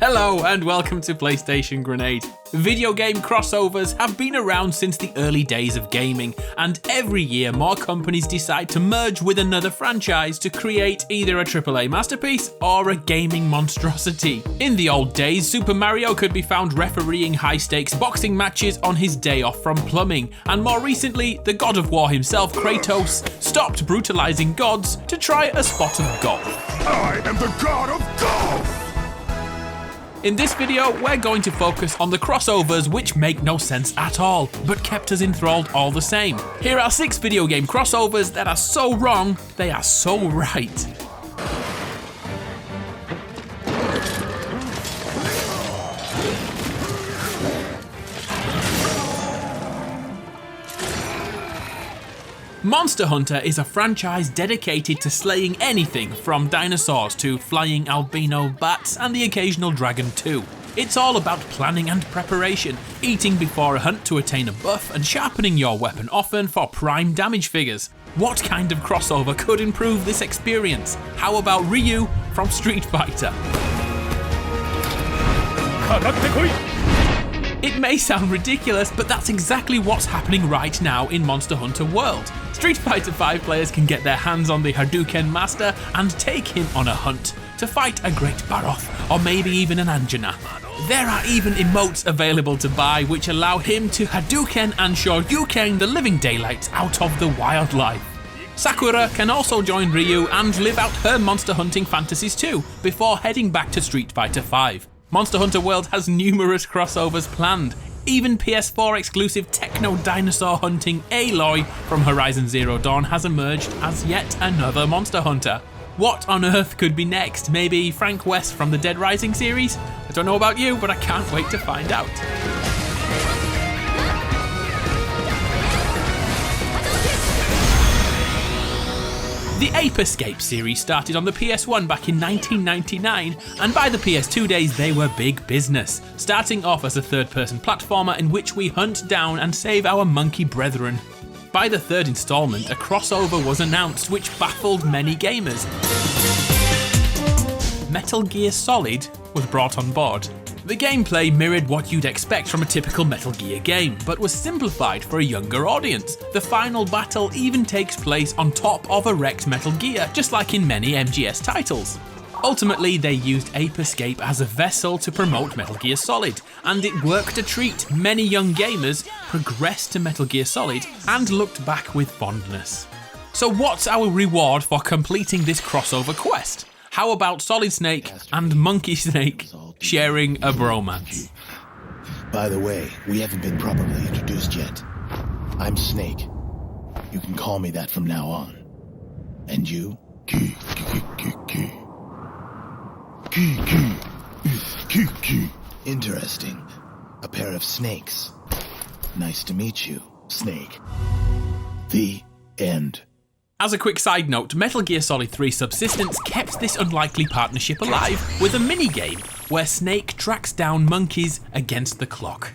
Hello and welcome to PlayStationGrenade. Video game crossovers have been around since the early days of gaming, and every year more companies decide to merge with another franchise to create either a AAA masterpiece or a gaming monstrosity. In the old days, Super Mario could be found refereeing high-stakes boxing matches on his day off from plumbing, and more recently, the God of War himself, Kratos, stopped brutalizing gods to try a spot of golf. I am the God of Golf! In this video, we're going to focus on the crossovers which make no sense at all, but kept us enthralled all the same. Here are 6 video game crossovers that are so wrong, they are so right. Monster Hunter is a franchise dedicated to slaying anything from dinosaurs to flying albino bats and the occasional dragon too. It's all about planning and preparation, eating before a hunt to attain a buff and sharpening your weapon often for prime damage figures. What kind of crossover could improve this experience? How about Ryu from Street Fighter? It may sound ridiculous, but that's exactly what's happening right now in Monster Hunter World. Street Fighter 5 players can get their hands on the Hadouken Master and take him on a hunt to fight a Great Baroth, or maybe even an Anjana. There are even emotes available to buy which allow him to Hadouken and Shoryuken the living daylights out of the wildlife. Sakura can also join Ryu and live out her monster hunting fantasies too, before heading back to Street Fighter 5. Monster Hunter World has numerous crossovers planned. Even PS4 exclusive techno dinosaur hunting Aloy from Horizon Zero Dawn has emerged as yet another Monster Hunter. What on earth could be next? Maybe Frank West from the Dead Rising series? I don't know about you, but I can't wait to find out. The Ape Escape series started on the PS1 back in 1999, and by the PS2 days they were big business, starting off as a third-person platformer in which we hunt down and save our monkey brethren. By the third installment, a crossover was announced which baffled many gamers. Metal Gear Solid was brought on board. The gameplay mirrored what you'd expect from a typical Metal Gear game, but was simplified for a younger audience. The final battle even takes place on top of a wrecked Metal Gear, just like in many MGS titles. Ultimately, they used Ape Escape as a vessel to promote Metal Gear Solid, and it worked a treat. Many young gamers progressed to Metal Gear Solid and looked back with fondness. So what's our reward for completing this crossover quest? How about Solid Snake and Monkey Snake sharing a bromance? By the way, we haven't been properly introduced yet. I'm Snake. You can call me that from now on. And you? Interesting. A pair of snakes. Nice to meet you, Snake. The end. As a quick side note, Metal Gear Solid 3 Subsistence kept this unlikely partnership alive with a mini-game where Snake tracks down monkeys against the clock.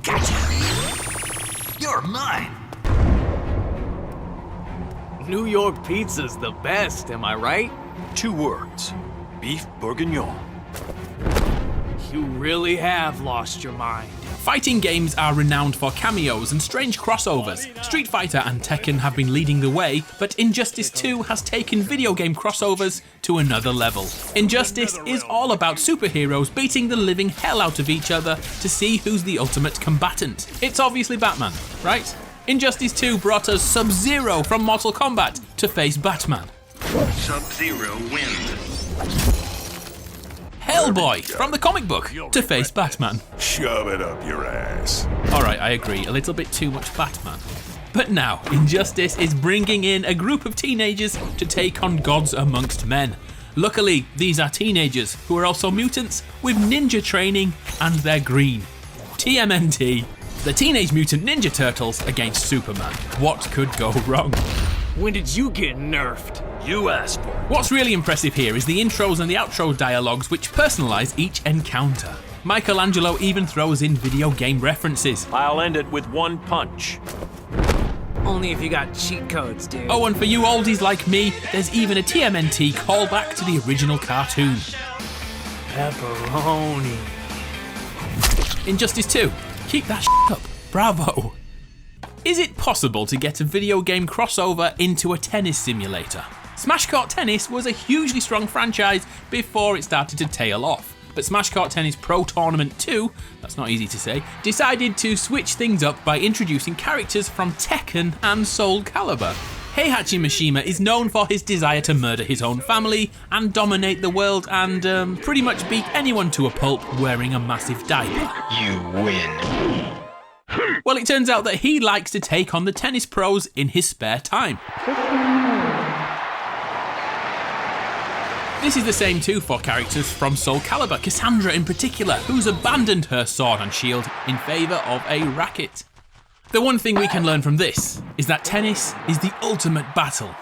Gotcha! You're mine! New York pizza's the best, am I right? 2 words. Beef bourguignon. You really have lost your mind. Fighting games are renowned for cameos and strange crossovers. Street Fighter and Tekken have been leading the way, but Injustice 2 has taken video game crossovers to another level. Injustice is all about superheroes beating the living hell out of each other to see who's the ultimate combatant. It's obviously Batman, right? Injustice 2 brought us Sub-Zero from Mortal Kombat to face Batman. Sub-Zero wins. Hellboy from the comic book to face Batman. Shove it up your ass. Alright, I agree, a little bit too much Batman. But now, Injustice is bringing in a group of teenagers to take on gods amongst men. Luckily, these are teenagers who are also mutants with ninja training and they're green. TMNT, the Teenage Mutant Ninja Turtles against Superman. What could go wrong? When did you get nerfed? You asked for it. What's really impressive here is the intros and the outro dialogues which personalise each encounter. Michelangelo even throws in video game references. I'll end it with one punch. Only if you got cheat codes, dude. Oh, and for you oldies like me, there's even a TMNT callback to the original cartoon. Pepperoni. Injustice 2. Keep that shit up. Bravo. Is it possible to get a video game crossover into a tennis simulator? Smash Court Tennis was a hugely strong franchise before it started to tail off. But Smash Court Tennis Pro Tournament 2, that's not easy to say, decided to switch things up by introducing characters from Tekken and SoulCalibur. Heihachi Mishima is known for his desire to murder his own family and dominate the world and pretty much beat anyone to a pulp wearing a massive diaper. You win. Well, it turns out that he likes to take on the tennis pros in his spare time. This is the same too for characters from SoulCalibur, Cassandra in particular, who's abandoned her sword and shield in favour of a racket. The one thing we can learn from this is that tennis is the ultimate battle.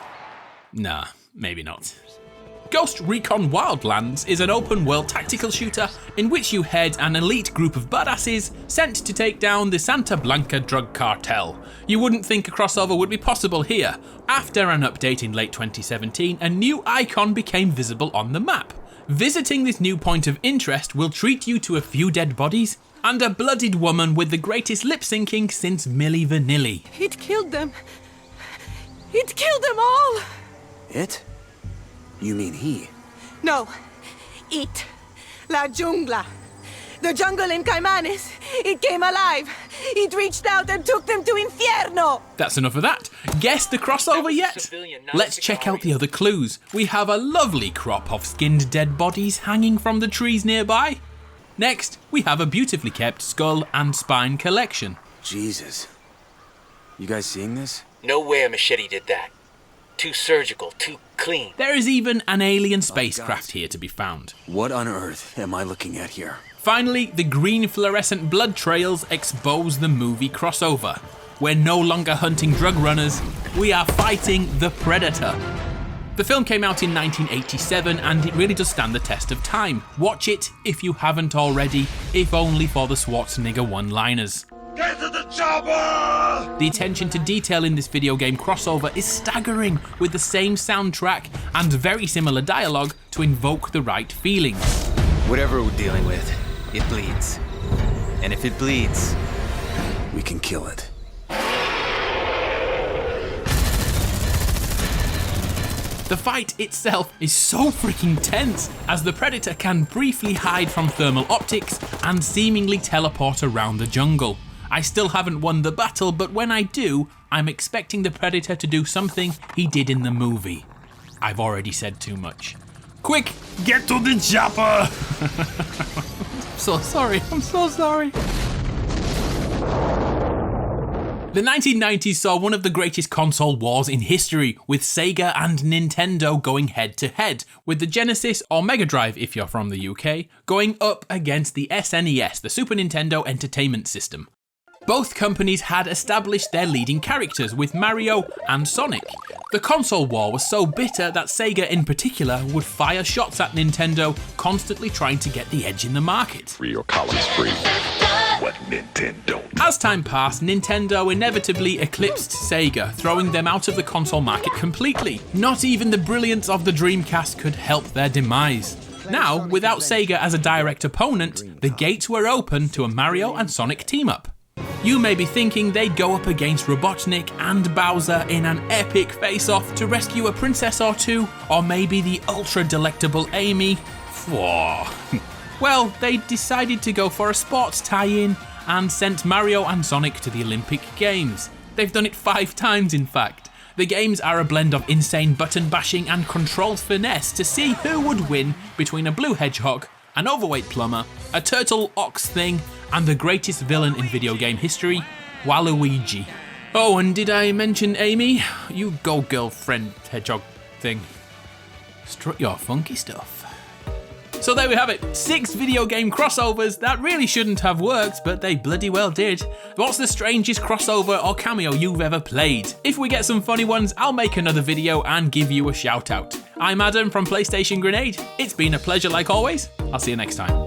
Nah, maybe not. Ghost Recon Wildlands is an open-world tactical shooter in which you head an elite group of badasses sent to take down the Santa Blanca drug cartel. You wouldn't think a crossover would be possible here. After an update in late 2017, a new icon became visible on the map. Visiting this new point of interest will treat you to a few dead bodies and a bloodied woman with the greatest lip-syncing since Milli Vanilli. It killed them. It killed them all. It? You mean he? No, it. La Jungla. The jungle in Caimanes. It came alive. It reached out and took them to Infierno. That's enough of that. Guess the crossover yet? Let's check out the other clues. We have a lovely crop of skinned dead bodies hanging from the trees nearby. Next, we have a beautifully kept skull and spine collection. Jesus. You guys seeing this? No way a machete did that. Too surgical, too clean. There is even an alien spacecraft here to be found. What on earth am I looking at here? Finally, the green fluorescent blood trails expose the movie crossover. We're no longer hunting drug runners, we are fighting the Predator. The film came out in 1987 and it really does stand the test of time. Watch it if you haven't already, if only for the Schwarzenegger one-liners. Get to the chopper! The attention to detail in this video game crossover is staggering, with the same soundtrack and very similar dialogue to invoke the right feelings. Whatever we're dealing with, it bleeds. And if it bleeds, we can kill it. The fight itself is so freaking tense, as the Predator can briefly hide from thermal optics and seemingly teleport around the jungle. I still haven't won the battle, but when I do, I'm expecting the Predator to do something he did in the movie. I've already said too much. Quick, get to the chopper! I'm so sorry. The 1990s saw one of the greatest console wars in history, with Sega and Nintendo going head to head, with the Genesis, or Mega Drive if you're from the UK, going up against the SNES, the Super Nintendo Entertainment System. Both companies had established their leading characters with Mario and Sonic. The console war was so bitter that Sega in particular would fire shots at Nintendo, constantly trying to get the edge in the market. Free your colors free. What Nintendo? As time passed, Nintendo inevitably eclipsed Sega, throwing them out of the console market completely. Not even the brilliance of the Dreamcast could help their demise. Now, without Sega as a direct opponent, the gates were open to a Mario and Sonic team-up. You may be thinking they'd go up against Robotnik and Bowser in an epic face-off to rescue a princess or two, or maybe the ultra-delectable Amy. Well, they decided to go for a sports tie-in and sent Mario and Sonic to the Olympic Games. They've done it 5 times, in fact. The games are a blend of insane button bashing and controlled finesse to see who would win between a blue hedgehog, an overweight plumber, a turtle ox thing, and the greatest villain in video game history, Waluigi. Oh, and did I mention Amy? You go girlfriend hedgehog thing. Strut your funky stuff. So there we have it, 6 video game crossovers that really shouldn't have worked, but they bloody well did. What's the strangest crossover or cameo you've ever played? If we get some funny ones, I'll make another video and give you a shout out. I'm Adam from PlayStationGrenade. It's been a pleasure like always. I'll see you next time.